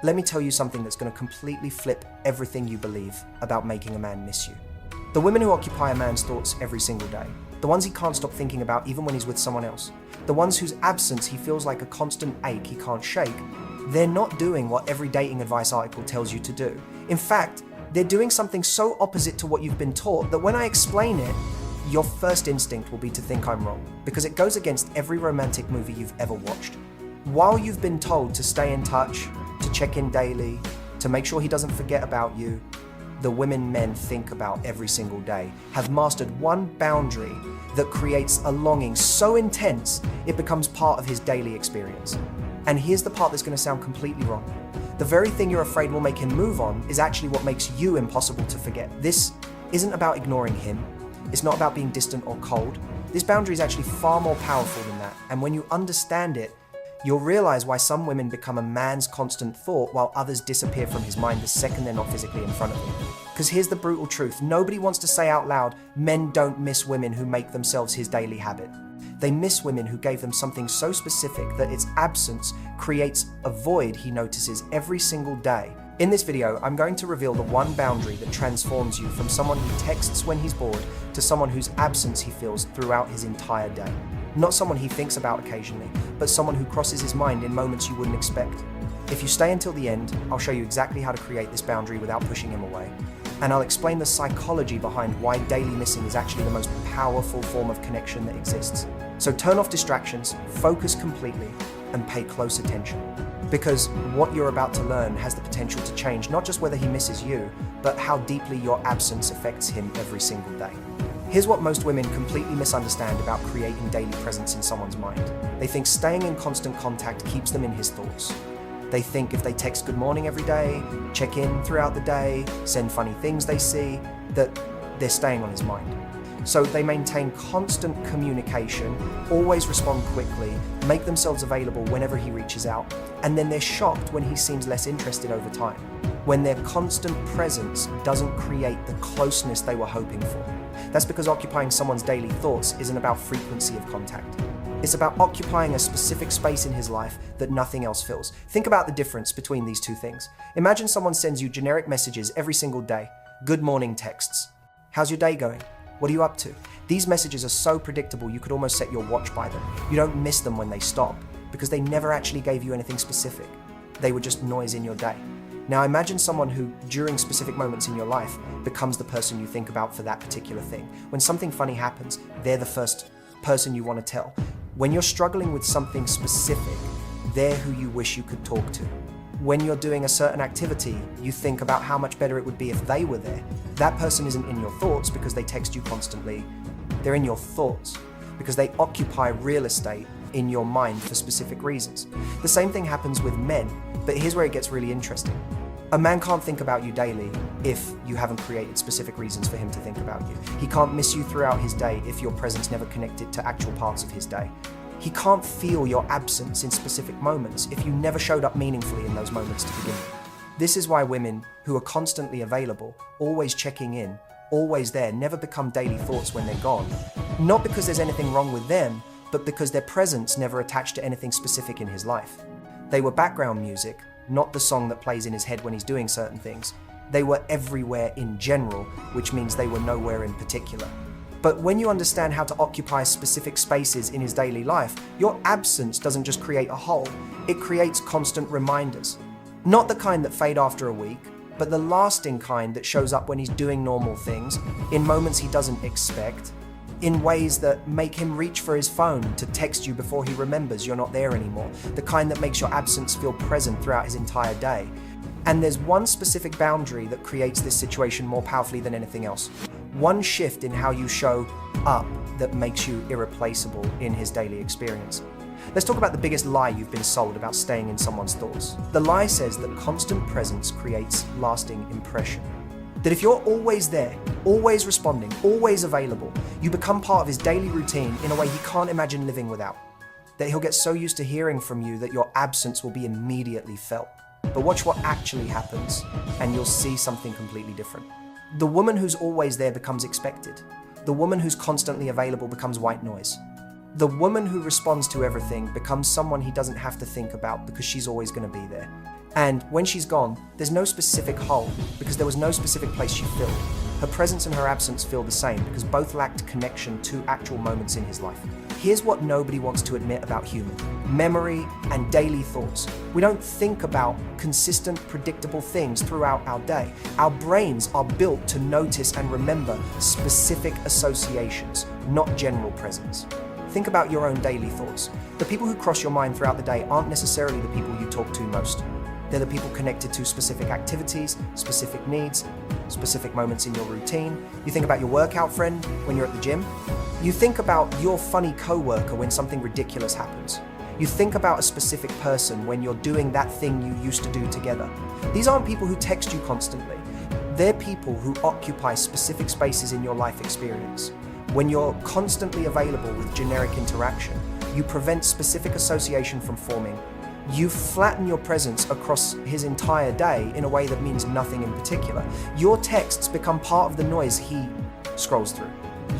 Let me tell you something that's going to completely flip everything you believe about making a man miss you. The women who occupy a man's thoughts every single day, the ones he can't stop thinking about even when he's with someone else, the ones whose absence he feels like a constant ache he can't shake, they're not doing what every dating advice article tells you to do. In fact, they're doing something so opposite to what you've been taught that when I explain it, your first instinct will be to think I'm wrong, because it goes against every romantic movie you've ever watched. While you've been told to stay in touch, to check in daily, to make sure he doesn't forget about you, the women men think about every single day have mastered one boundary that creates a longing so intense it becomes part of his daily experience. And here's the part that's going to sound completely wrong. The very thing you're afraid will make him move on is actually what makes you impossible to forget. This isn't about ignoring him. It's not about being distant or cold. This boundary is actually far more powerful than that. And when you understand it, you'll realize why some women become a man's constant thought while others disappear from his mind the second they're not physically in front of him. Because here's the brutal truth. Nobody wants to say out loud, men don't miss women who make themselves his daily habit. They miss women who gave them something so specific that its absence creates a void he notices every single day. In this video, I'm going to reveal the one boundary that transforms you from someone who texts when he's bored to someone whose absence he feels throughout his entire day. Not someone he thinks about occasionally, but someone who crosses his mind in moments you wouldn't expect. If you stay until the end, I'll show you exactly how to create this boundary without pushing him away. And I'll explain the psychology behind why daily missing is actually the most powerful form of connection that exists. So turn off distractions, focus completely, and pay close attention. Because what you're about to learn has the potential to change not just whether he misses you, but how deeply your absence affects him every single day. Here's what most women completely misunderstand about creating daily presence in someone's mind. They think staying in constant contact keeps them in his thoughts. They think if they text good morning every day, check in throughout the day, send funny things they see, that they're staying on his mind. So they maintain constant communication, always respond quickly, make themselves available whenever he reaches out, and then they're shocked when he seems less interested over time, when their constant presence doesn't create the closeness they were hoping for. That's because occupying someone's daily thoughts isn't about frequency of contact. It's about occupying a specific space in his life that nothing else fills. Think about the difference between these two things. Imagine someone sends you generic messages every single day. Good morning texts. How's your day going? What are you up to? These messages are so predictable you could almost set your watch by them. You don't miss them when they stop because they never actually gave you anything specific. They were just noise in your day. Now imagine someone who, during specific moments in your life, becomes the person you think about for that particular thing. When something funny happens, they're the first person you want to tell. When you're struggling with something specific, they're who you wish you could talk to. When you're doing a certain activity, you think about how much better it would be if they were there. That person isn't in your thoughts because they text you constantly. They're in your thoughts because they occupy real estate in your mind for specific reasons. The same thing happens with men, but here's where it gets really interesting. A man can't think about you daily if you haven't created specific reasons for him to think about you. He can't miss you throughout his day if your presence never connected to actual parts of his day. He can't feel your absence in specific moments if you never showed up meaningfully in those moments to begin with. This is why women who are constantly available, always checking in, always there, never become daily thoughts when they're gone. Not because there's anything wrong with them, but because their presence never attached to anything specific in his life. They were background music, not the song that plays in his head when he's doing certain things. They were everywhere in general, which means they were nowhere in particular. But when you understand how to occupy specific spaces in his daily life, your absence doesn't just create a hole, it creates constant reminders. Not the kind that fade after a week, but the lasting kind that shows up when he's doing normal things, in moments he doesn't expect, in ways that make him reach for his phone to text you before he remembers you're not there anymore, the kind that makes your absence feel present throughout his entire day. And there's one specific boundary that creates this situation more powerfully than anything else. One shift in how you show up that makes you irreplaceable in his daily experience. Let's talk about the biggest lie you've been sold about staying in someone's thoughts. The lie says that constant presence creates lasting impression. That if you're always there, always responding, always available, you become part of his daily routine in a way he can't imagine living without. That he'll get so used to hearing from you that your absence will be immediately felt. But watch what actually happens, and you'll see something completely different. The woman who's always there becomes expected. The woman who's constantly available becomes white noise. The woman who responds to everything becomes someone he doesn't have to think about because she's always going to be there. And when she's gone, there's no specific hole because there was no specific place she filled. Her presence and her absence feel the same because both lacked connection to actual moments in his life. Here's what nobody wants to admit about human: memory and daily thoughts. We don't think about consistent, predictable things throughout our day. Our brains are built to notice and remember specific associations, not general presence. Think about your own daily thoughts. The people who cross your mind throughout the day aren't necessarily the people you talk to most. They're the people connected to specific activities, specific needs, specific moments in your routine. You think about your workout friend when you're at the gym. You think about your funny coworker when something ridiculous happens. You think about a specific person when you're doing that thing you used to do together. These aren't people who text you constantly. They're people who occupy specific spaces in your life experience. When you're constantly available with generic interaction, you prevent specific association from forming. You flatten your presence across his entire day in a way that means nothing in particular. Your texts become part of the noise he scrolls through.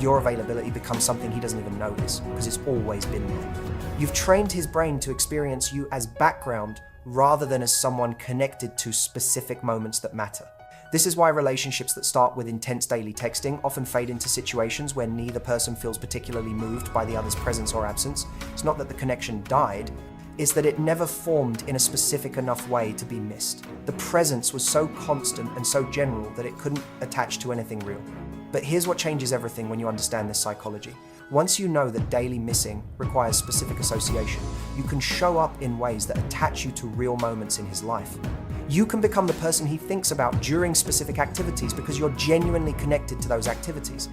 Your availability becomes something he doesn't even notice because it's always been there. You've trained his brain to experience you as background rather than as someone connected to specific moments that matter. This is why relationships that start with intense daily texting often fade into situations where neither person feels particularly moved by the other's presence or absence. It's not that the connection died, it's that it never formed in a specific enough way to be missed. The presence was so constant and so general that it couldn't attach to anything real. But here's what changes everything when you understand this psychology. Once you know that daily missing requires specific association, you can show up in ways that attach you to real moments in his life. You can become the person he thinks about during specific activities because you're genuinely connected to those activities.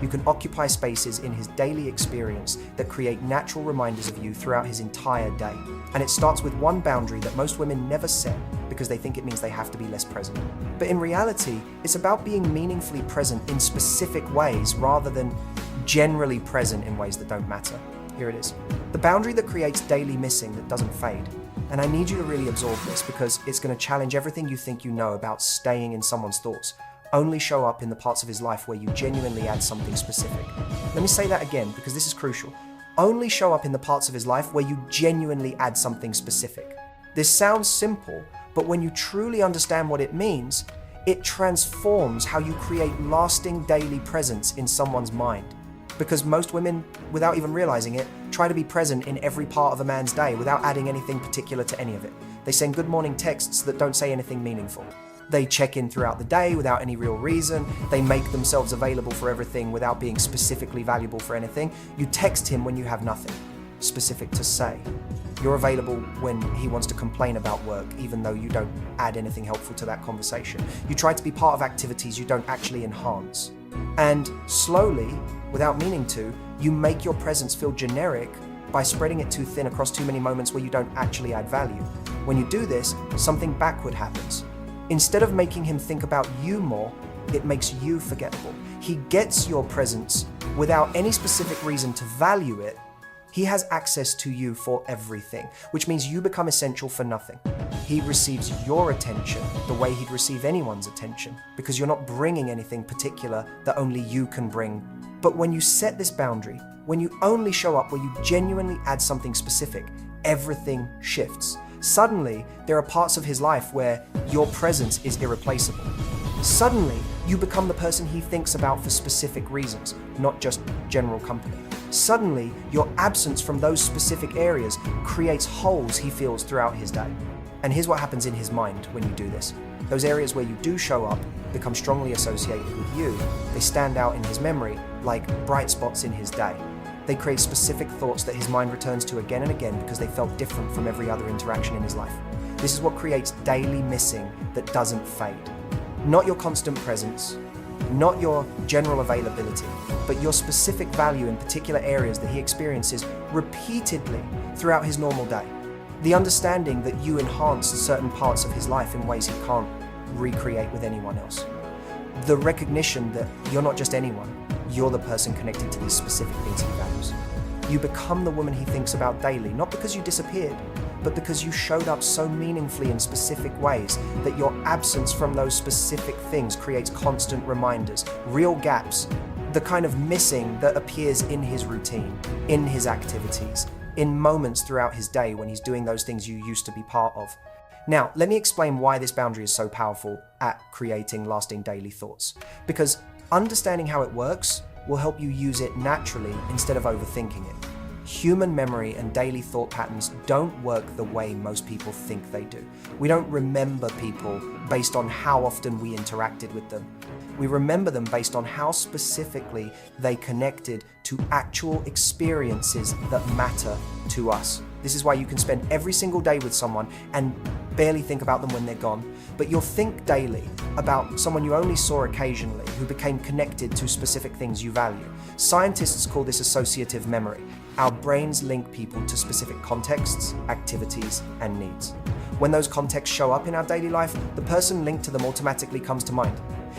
You can occupy spaces in his daily experience that create natural reminders of you throughout his entire day. And it starts with one boundary that most women never set because they think it means they have to be less present. But in reality, it's about being meaningfully present in specific ways rather than generally present in ways that don't matter. Here it is. The boundary that creates daily missing that doesn't fade. And I need you to really absorb this because it's going to challenge everything you think you know about staying in someone's thoughts. Only show up in the parts of his life where you genuinely add something specific. Let me say that again because this is crucial. Only show up in the parts of his life where you genuinely add something specific. This sounds simple, but when you truly understand what it means, it transforms how you create lasting daily presence in someone's mind. Because most women, without even realizing it, try to be present in every part of a man's day without adding anything particular to any of it. They send good morning texts that don't say anything meaningful. They check in throughout the day without any real reason. They make themselves available for everything without being specifically valuable for anything. You text him when you have nothing specific to say. You're available when he wants to complain about work, even though you don't add anything helpful to that conversation. You try to be part of activities you don't actually enhance. And slowly, without meaning to, you make your presence feel generic by spreading it too thin across too many moments where you don't actually add value. When you do this, something backward happens. Instead of making him think about you more, it makes you forgettable. He gets your presence without any specific reason to value it. He has access to you for everything, which means you become essential for nothing. He receives your attention the way he'd receive anyone's attention, because you're not bringing anything particular that only you can bring. But when you set this boundary, when you only show up where you genuinely add something specific, everything shifts. Suddenly, there are parts of his life where your presence is irreplaceable. Suddenly, you become the person he thinks about for specific reasons, not just general company. Suddenly, your absence from those specific areas creates holes he feels throughout his day. And here's what happens in his mind when you do this. Those areas where you do show up become strongly associated with you. They stand out in his memory like bright spots in his day. They create specific thoughts that his mind returns to again and again because they felt different from every other interaction in his life. This is what creates daily missing that doesn't fade. Not your constant presence, not your general availability, but your specific value in particular areas that he experiences repeatedly throughout his normal day. The understanding that you enhance certain parts of his life in ways he can't recreate with anyone else. The recognition that you're not just anyone, you're the person connected to these specific things he values. You become the woman he thinks about daily, not because you disappeared, but because you showed up so meaningfully in specific ways that your absence from those specific things creates constant reminders, real gaps, the kind of missing that appears in his routine, in his activities, in moments throughout his day when he's doing those things you used to be part of. Now, let me explain why this boundary is so powerful at creating lasting daily thoughts. Because understanding how it works will help you use it naturally instead of overthinking it. Human memory and daily thought patterns don't work the way most people think they do. We don't remember people based on how often we interacted with them. We remember them based on how specifically they connected to actual experiences that matter to us. This is why you can spend every single day with someone and barely think about them when they're gone, but you'll think daily about someone you only saw occasionally who became connected to specific things you value. Scientists call this associative memory. Our brains link people to specific contexts, activities, and needs. When those contexts show up in our daily life, the person linked to them automatically comes to mind.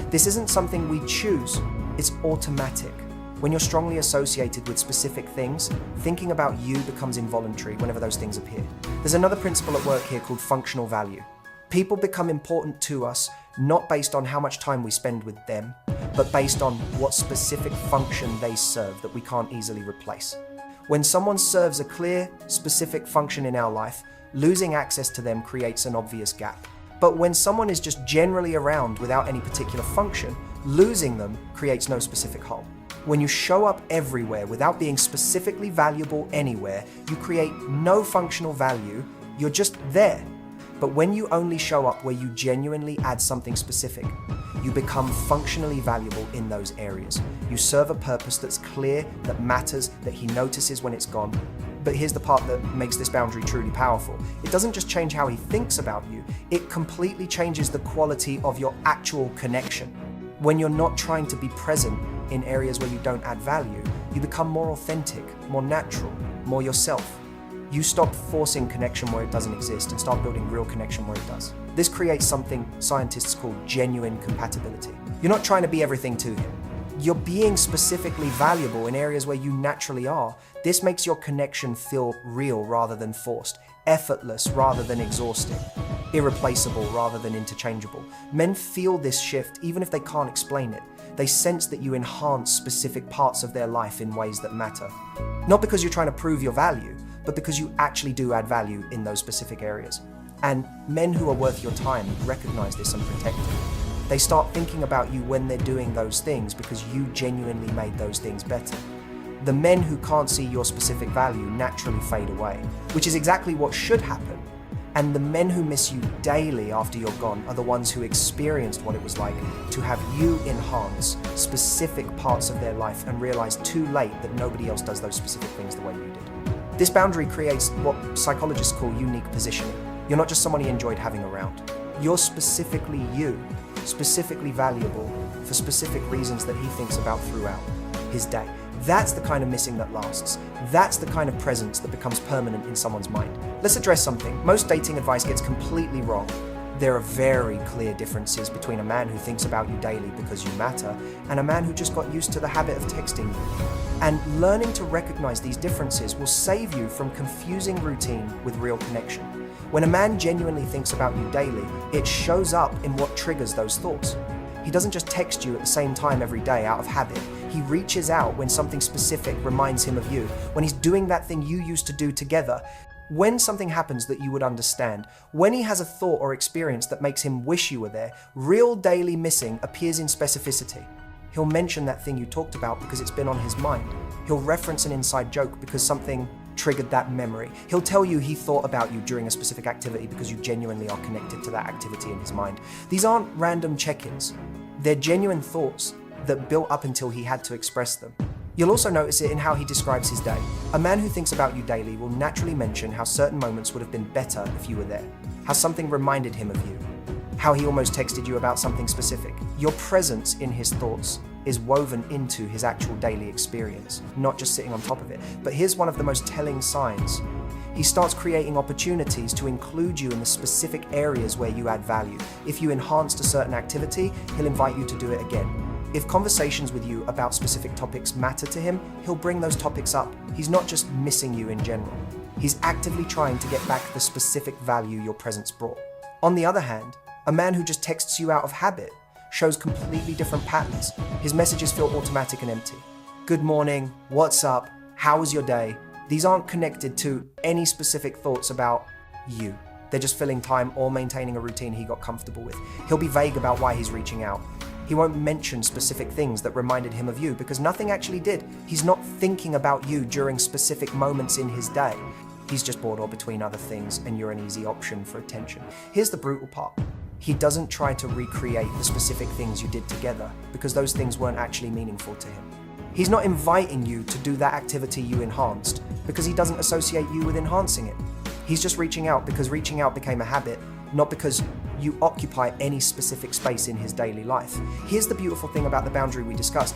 This isn't something we choose, it's automatic. When you're strongly associated with specific things, thinking about you becomes involuntary whenever those things appear. There's another principle at work here called functional value. People become important to us not based on how much time we spend with them, but based on what specific function they serve that we can't easily replace. When someone serves a clear, specific function in our life, losing access to them creates an obvious gap. But when someone is just generally around without any particular function, losing them creates no specific hole. When you show up everywhere without being specifically valuable anywhere, you create no functional value, you're just there. But when you only show up where you genuinely add something specific, you become functionally valuable in those areas. You serve a purpose that's clear, that matters, that he notices when it's gone. But here's the part that makes this boundary truly powerful. It doesn't just change how he thinks about you, it completely changes the quality of your actual connection. When you're not trying to be present in areas where you don't add value, you become more authentic, more natural, more yourself. You stop forcing connection where it doesn't exist and start building real connection where it does. This creates something scientists call genuine compatibility. You're not trying to be everything to him. You're being specifically valuable in areas where you naturally are. This makes your connection feel real rather than forced, effortless rather than exhausting, irreplaceable rather than interchangeable. Men feel this shift even if they can't explain it. They sense that you enhance specific parts of their life in ways that matter. Not because you're trying to prove your value, but because you actually do add value in those specific areas. And men who are worth your time recognize this and protect it. They start thinking about you when they're doing those things because you genuinely made those things better. The men who can't see your specific value naturally fade away, which is exactly what should happen. And the men who miss you daily after you're gone are the ones who experienced what it was like to have you enhance specific parts of their life and realize too late that nobody else does those specific things the way you did. This boundary creates what psychologists call unique positioning. You're not just someone he enjoyed having around. You're specifically you, specifically valuable for specific reasons that he thinks about throughout his day. That's the kind of missing that lasts. That's the kind of presence that becomes permanent in someone's mind. Let's address something. Most dating advice gets completely wrong. There are very clear differences between a man who thinks about you daily because you matter and a man who just got used to the habit of texting you. And learning to recognize these differences will save you from confusing routine with real connection. When a man genuinely thinks about you daily, it shows up in what triggers those thoughts. He doesn't just text you at the same time every day out of habit. He reaches out when something specific reminds him of you, when he's doing that thing you used to do together, when something happens that you would understand, when he has a thought or experience that makes him wish you were there. Real daily missing appears in specificity. He'll mention that thing you talked about because it's been on his mind. He'll reference an inside joke because something triggered that memory. He'll tell you he thought about you during a specific activity because you genuinely are connected to that activity in his mind. These aren't random check-ins. They're genuine thoughts that built up until he had to express them. You'll also notice it in how he describes his day. A man who thinks about you daily will naturally mention how certain moments would have been better if you were there, how something reminded him of you, how he almost texted you about something specific. Your presence in his thoughts is woven into his actual daily experience, not just sitting on top of it. But here's one of the most telling signs. He starts creating opportunities to include you in the specific areas where you add value. If you enhanced a certain activity, he'll invite you to do it again. If conversations with you about specific topics matter to him, he'll bring those topics up. He's not just missing you in general. He's actively trying to get back the specific value your presence brought. On the other hand, a man who just texts you out of habit shows completely different patterns. His messages feel automatic and empty. Good morning, what's up, how was your day? These aren't connected to any specific thoughts about you. They're just filling time or maintaining a routine he got comfortable with. He'll be vague about why he's reaching out. He won't mention specific things that reminded him of you because nothing actually did. He's not thinking about you during specific moments in his day. He's just bored or between other things and you're an easy option for attention. Here's the brutal part. He doesn't try to recreate the specific things you did together because those things weren't actually meaningful to him. He's not inviting you to do that activity you enhanced because he doesn't associate you with enhancing it. He's just reaching out because reaching out became a habit, not because you occupy any specific space in his daily life. Here's the beautiful thing about the boundary we discussed.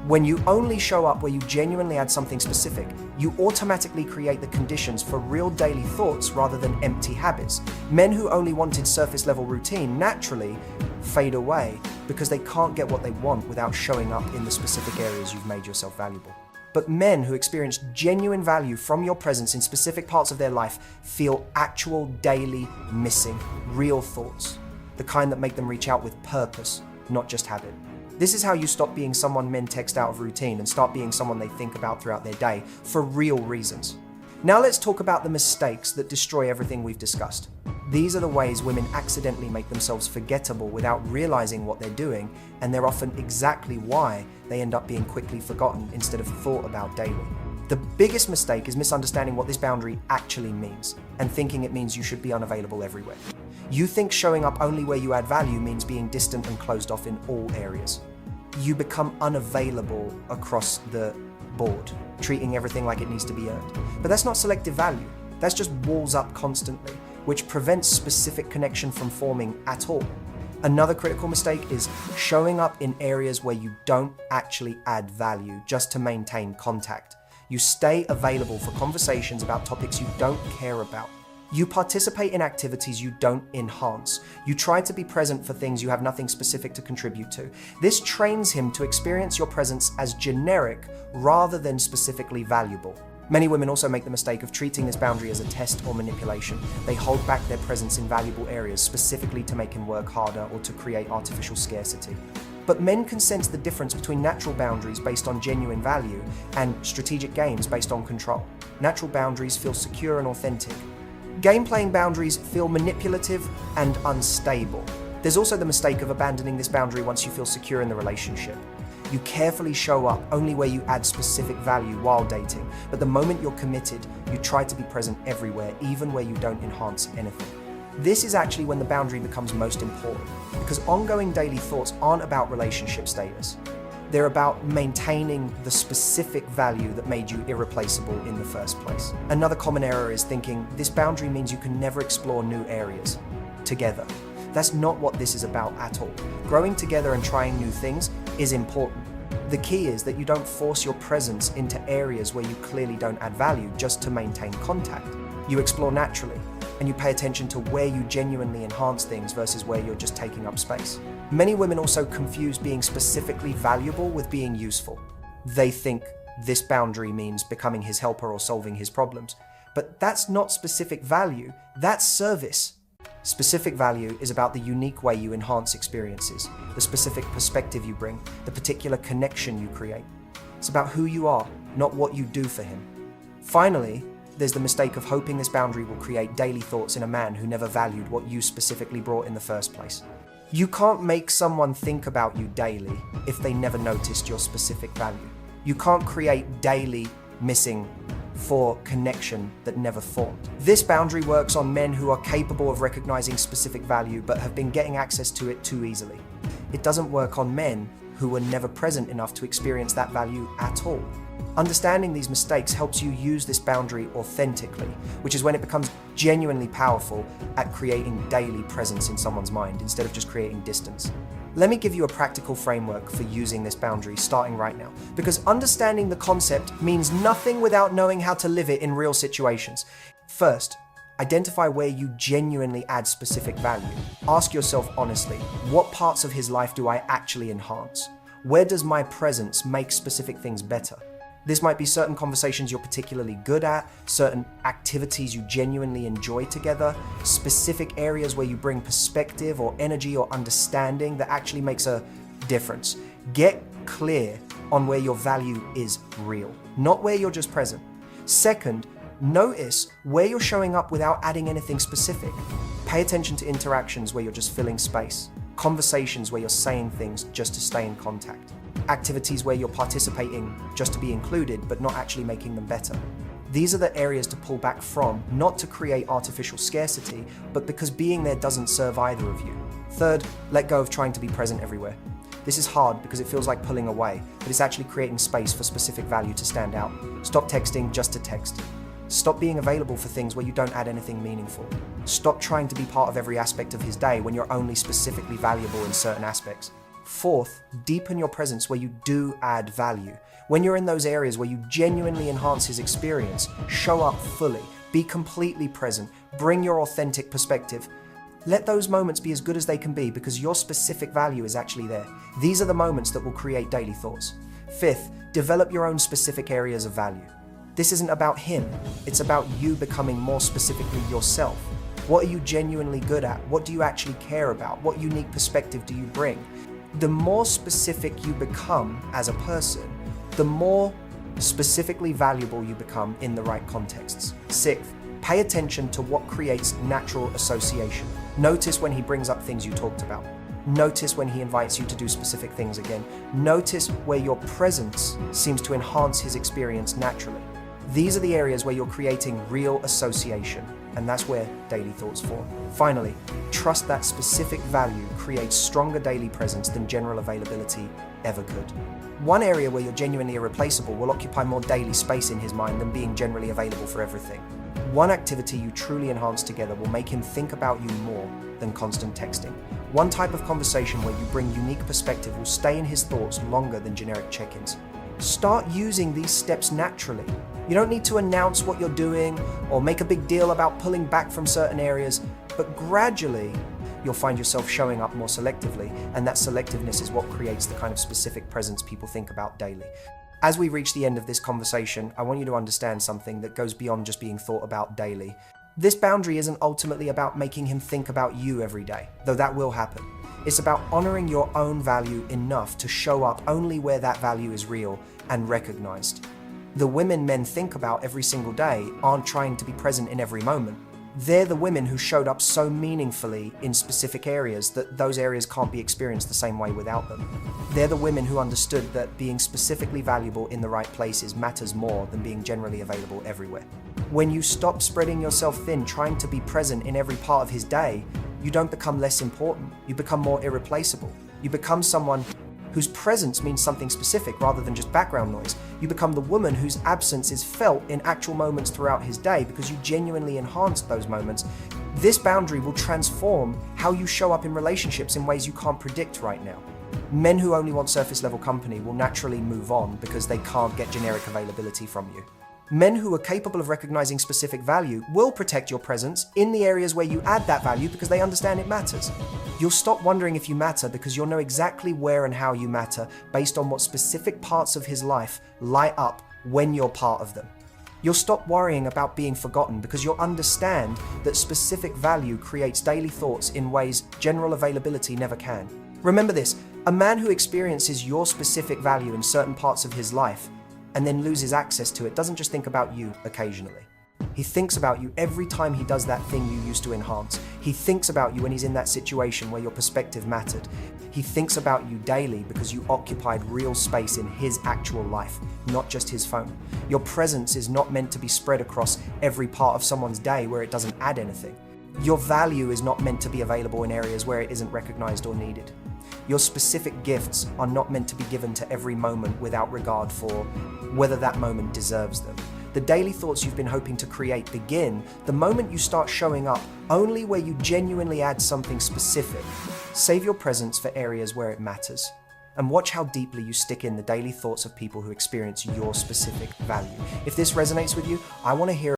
When you only show up where you genuinely add something specific, you automatically create the conditions for real daily thoughts rather than empty habits. Men who only wanted surface level routine naturally fade away because they can't get what they want without showing up in the specific areas you've made yourself valuable. But men who experience genuine value from your presence in specific parts of their life feel actual daily missing, real thoughts, the kind that make them reach out with purpose, not just habit. This is how you stop being someone men text out of routine and start being someone they think about throughout their day for real reasons. Now let's talk about the mistakes that destroy everything we've discussed. These are the ways women accidentally make themselves forgettable without realizing what they're doing, and they're often exactly why they end up being quickly forgotten instead of thought about daily. The biggest mistake is misunderstanding what this boundary actually means and thinking it means you should be unavailable everywhere. You think showing up only where you add value means being distant and closed off in all areas. You become unavailable across the board, treating everything like it needs to be earned. But that's not selective value. That's just walls up constantly, which prevents specific connection from forming at all. Another critical mistake is showing up in areas where you don't actually add value just to maintain contact. You stay available for conversations about topics you don't care about. You participate in activities you don't enhance. You try to be present for things you have nothing specific to contribute to. This trains him to experience your presence as generic rather than specifically valuable. Many women also make the mistake of treating this boundary as a test or manipulation. They hold back their presence in valuable areas specifically to make him work harder or to create artificial scarcity. But men can sense the difference between natural boundaries based on genuine value and strategic games based on control. Natural boundaries feel secure and authentic. Game-playing boundaries feel manipulative and unstable. There's also the mistake of abandoning this boundary once you feel secure in the relationship. You carefully show up only where you add specific value while dating, but the moment you're committed, you try to be present everywhere, even where you don't enhance anything. This is actually when the boundary becomes most important, because ongoing daily thoughts aren't about relationship status. They're about maintaining the specific value that made you irreplaceable in the first place. Another common error is thinking this boundary means you can never explore new areas together. That's not what this is about at all. Growing together and trying new things is important. The key is that you don't force your presence into areas where you clearly don't add value just to maintain contact. You explore naturally, and you pay attention to where you genuinely enhance things versus where you're just taking up space. Many women also confuse being specifically valuable with being useful. They think this boundary means becoming his helper or solving his problems. But that's not specific value, that's service. Specific value is about the unique way you enhance experiences, the specific perspective you bring, the particular connection you create. It's about who you are, not what you do for him. Finally, there's the mistake of hoping this boundary will create daily thoughts in a man who never valued what you specifically brought in the first place. You can't make someone think about you daily if they never noticed your specific value. You can't create daily missing for connection that never formed. This boundary works on men who are capable of recognizing specific value but have been getting access to it too easily. It doesn't work on men who were never present enough to experience that value at all. Understanding these mistakes helps you use this boundary authentically, which is when it becomes genuinely powerful at creating daily presence in someone's mind instead of just creating distance. Let me give you a practical framework for using this boundary starting right now, because understanding the concept means nothing without knowing how to live it in real situations. First, identify where you genuinely add specific value. Ask yourself honestly, what parts of his life do I actually enhance? Where does my presence make specific things better? This might be certain conversations you're particularly good at, certain activities you genuinely enjoy together, specific areas where you bring perspective or energy or understanding that actually makes a difference. Get clear on where your value is real, not where you're just present. Second, Notice where you're showing up without adding anything specific. Pay attention to interactions where you're just filling space. Conversations where you're saying things just to stay in contact. Activities where you're participating just to be included, but not actually making them better. These are the areas to pull back from, not to create artificial scarcity, but because being there doesn't serve either of you. Third, let go of trying to be present everywhere. This is hard because it feels like pulling away, but it's actually creating space for specific value to stand out. Stop texting just to text. Stop being available for things where you don't add anything meaningful. Stop trying to be part of every aspect of his day when you're only specifically valuable in certain aspects. Fourth, deepen your presence where you do add value. When you're in those areas where you genuinely enhance his experience, show up fully, be completely present, bring your authentic perspective. Let those moments be as good as they can be because your specific value is actually there. These are the moments that will create daily thoughts. Fifth, develop your own specific areas of value. This isn't about him, it's about you becoming more specifically yourself. What are you genuinely good at? What do you actually care about? What unique perspective do you bring? The more specific you become as a person, the more specifically valuable you become in the right contexts. Sixth, pay attention to what creates natural association. Notice when he brings up things you talked about. Notice when he invites you to do specific things again. Notice where your presence seems to enhance his experience naturally. These are the areas where you're creating real association, and that's where daily thoughts form. Finally, trust that specific value creates stronger daily presence than general availability ever could. One area where you're genuinely irreplaceable will occupy more daily space in his mind than being generally available for everything. One activity you truly enhance together will make him think about you more than constant texting. One type of conversation where you bring unique perspective will stay in his thoughts longer than generic check-ins. Start using these steps naturally. You don't need to announce what you're doing or make a big deal about pulling back from certain areas, but gradually you'll find yourself showing up more selectively, and that selectiveness is what creates the kind of specific presence people think about daily. As we reach the end of this conversation, I want you to understand something that goes beyond just being thought about daily. This boundary isn't ultimately about making him think about you every day, though that will happen. It's about honoring your own value enough to show up only where that value is real and recognized. The women men think about every single day aren't trying to be present in every moment. They're the women who showed up so meaningfully in specific areas that those areas can't be experienced the same way without them. They're the women who understood that being specifically valuable in the right places matters more than being generally available everywhere. When you stop spreading yourself thin trying to be present in every part of his day, you don't become less important, you become more irreplaceable. You become someone whose presence means something specific rather than just background noise. You become the woman whose absence is felt in actual moments throughout his day because you genuinely enhanced those moments. This boundary will transform how you show up in relationships in ways you can't predict right now. Men who only want surface level company will naturally move on because they can't get generic availability from you. Men who are capable of recognizing specific value will protect your presence in the areas where you add that value because they understand it matters. You'll stop wondering if you matter because you'll know exactly where and how you matter based on what specific parts of his life light up when you're part of them. You'll stop worrying about being forgotten because you'll understand that specific value creates daily thoughts in ways general availability never can. Remember this, a man who experiences your specific value in certain parts of his life and then loses access to it doesn't just think about you occasionally. He thinks about you every time he does that thing you used to enhance. He thinks about you when he's in that situation where your perspective mattered. He thinks about you daily because you occupied real space in his actual life, not just his phone. Your presence is not meant to be spread across every part of someone's day where it doesn't add anything. Your value is not meant to be available in areas where it isn't recognized or needed. Your specific gifts are not meant to be given to every moment without regard for whether that moment deserves them. The daily thoughts you've been hoping to create begin the moment you start showing up only where you genuinely add something specific. Save your presence for areas where it matters, and watch how deeply you stick in the daily thoughts of people who experience your specific value. If this resonates with you, I want to hear